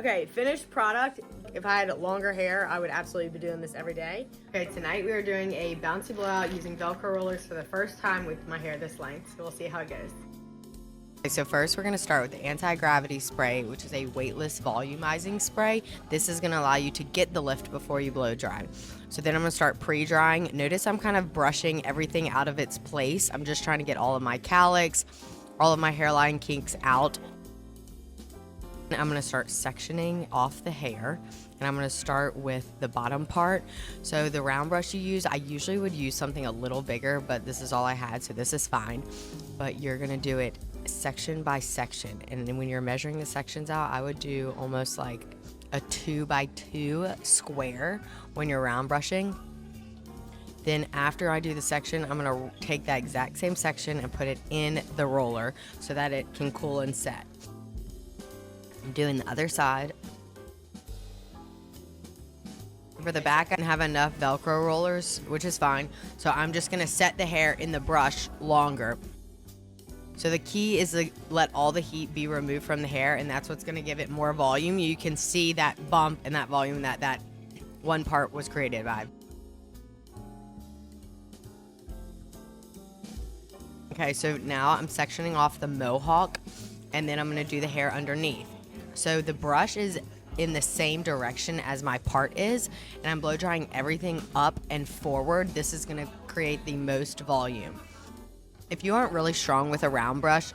Okay, finished product. If I had longer hair, I would absolutely be doing this every day. Okay, tonight we are doing a bouncy blowout using Velcro rollers for the first time with my hair this length, so we'll see how it goes. Okay, so first we're going to start with the anti-gravity spray, which is a weightless volumizing spray. This is going to allow you to get the lift before you blow dry. So then I'm going to start pre-drying. Notice I'm kind of brushing everything out of its place. I'm just trying to get all of my cowlicks, all of my hairline kinks out. I'm going to start sectioning off the hair, and I'm going to start with the bottom part. So the round brush you use, I usually would use something a little bigger, but this is all I had, so this is fine. But you're going to do it section by section, and then when you're measuring the sections out, I would do almost like a 2 by 2 square when you're round brushing. Then after I do the section, I'm going to take that exact same section and put it in the roller so that it can cool and set. I'm doing the other side. For the back, I don't have enough Velcro rollers, which is fine. So I'm just going to set the hair in the brush longer. So the key is to let all the heat be removed from the hair, and that's what's going to give it more volume. You can see that bump and that volume that one part was created by. Okay, so now I'm sectioning off the mohawk, and then I'm going to do the hair underneath. So the brush is in the same direction as my part is, and I'm blow drying everything up and forward. This is going to create the most volume. If you aren't really strong with a round brush,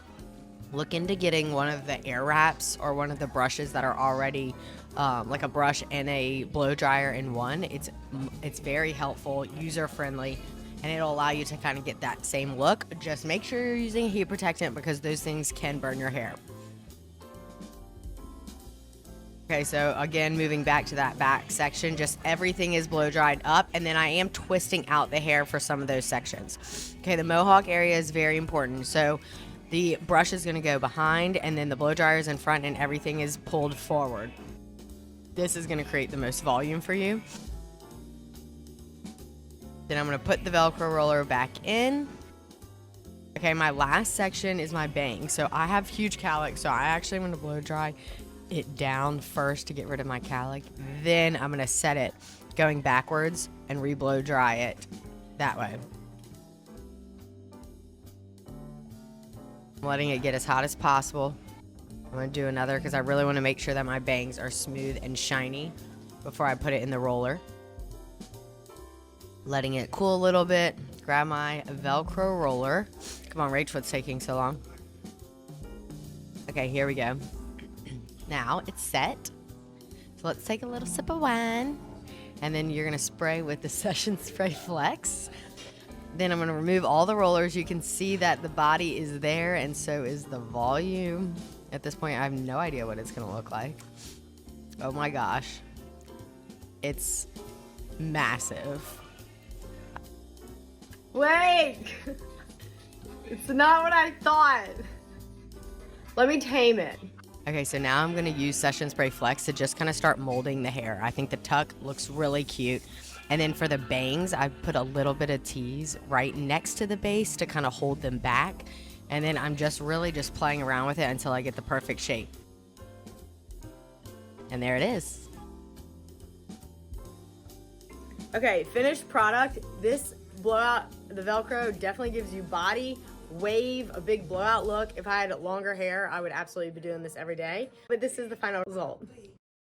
look into getting one of the air wraps or one of the brushes that are already like a brush and a blow dryer in one. It's very helpful, user friendly, and it'll allow you to kind of get that same look. Just make sure you're using heat protectant because those things can burn your hair. Okay, so again, moving back to that back section, just everything is blow dried up, and then I am twisting out the hair for some of those sections. Okay, the mohawk area is very important. So the brush is going to go behind, and then the blow dryer is in front, and everything is pulled forward. This is going to create the most volume for you. Then I'm going to put the Velcro roller back in. Okay, my last section is my bangs. So I have huge cowlick, so I actually am going to blow dry it down first to get rid of my cowlick. Then I'm going to set it going backwards and re-blow dry it that way. I'm letting it get as hot as possible. I'm going to do another because I really want to make sure that my bangs are smooth and shiny before I put it in the roller. Letting it cool a little bit. Grab my Velcro roller. Come on, Rach, what's taking so long? Okay, here we go. Now it's set. So let's take a little sip of wine. And then you're going to spray with the Session Spray Flex. Then I'm going to remove all the rollers. You can see that the body is there, and so is the volume. At this point, I have no idea what it's going to look like. Oh my gosh. It's massive. Wait! It's not what I thought. Let me tame it. Okay, so now I'm going to use Session Spray Flex to just kind of start molding the hair. I think the tuck looks really cute. And then for the bangs, I put a little bit of tease right next to the base to kind of hold them back. And then I'm just really just playing around with it until I get the perfect shape. And there it is. Okay, finished product. This blowout, the Velcro definitely gives you body, wave, a big blowout look. If I had longer hair, I would absolutely be doing this every day. But this is the final result.